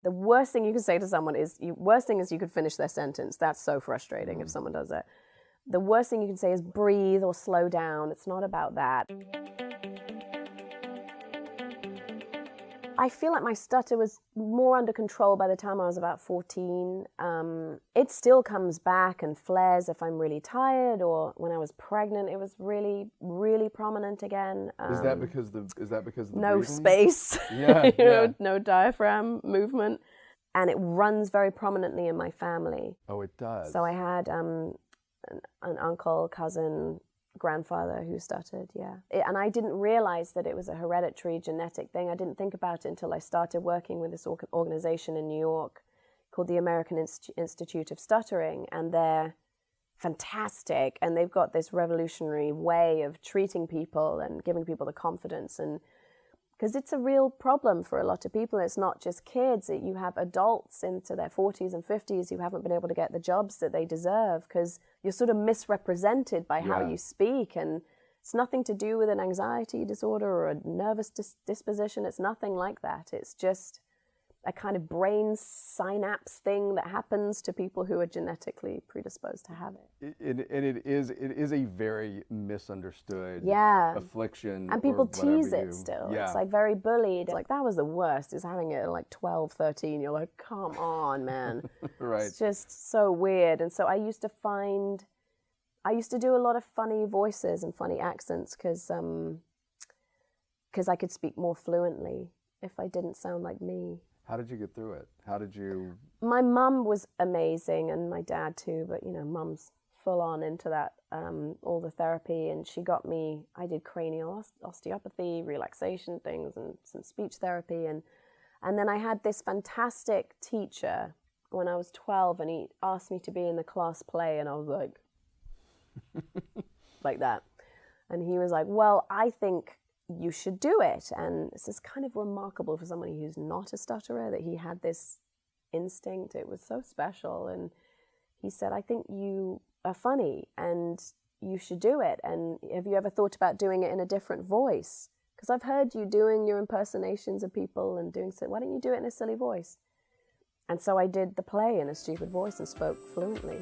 The worst thing you can say to someone is, worst thing is you could finish their sentence. That's so frustrating if someone does that. The worst thing you can say is breathe or slow down. It's not about that. I feel like my stutter was more under control by the time I was about 14. It still comes back and flares if I'm really tired, or when I was pregnant, it was really, really prominent again. Is that because of the no breathing? Space, Yeah, no diaphragm movement, and it runs very prominently in my family. Oh, it does. So I had an uncle, cousin, grandfather who stuttered, and I didn't realize that it was a hereditary genetic thing. I didn't think about it until I started working with this organization in New York called the American Institute of Stuttering, and they're fantastic, and they've got this revolutionary way of treating people and giving people the confidence, and because it's a real problem for a lot of people. It's not just kids. You have adults into their 40s and 50s who haven't been able to get the jobs that they deserve because you're sort of misrepresented by how you speak. And it's nothing to do with an anxiety disorder or a nervous disposition. It's nothing like that. It's just a kind of brain synapse thing that happens to people who are genetically predisposed to have it. And it is a very misunderstood affliction. And people or tease it still. It's like very bullied. It's like, that was the worst, is having it at like 12, 13. You're like, come on, man. Right. It's just so weird. And so I used to do a lot of funny voices and funny accents because I could speak more fluently if I didn't sound like me. How did you get through it? How did you... My mum was amazing, and my dad too, but mum's full on into that, all the therapy, and she got me, I did cranial osteopathy, relaxation things, and some speech therapy, and then I had this fantastic teacher when I was 12, and he asked me to be in the class play, and I was like, like that. And he was like, well, I think you should do it. And this is kind of remarkable for somebody who's not a stutterer, that he had this instinct. It was so special. And he said, I think you are funny and you should do it. And have you ever thought about doing it in a different voice? Because I've heard you doing your impersonations of people and doing so. Why don't you do it in a silly voice? And so I did the play in a stupid voice and spoke fluently.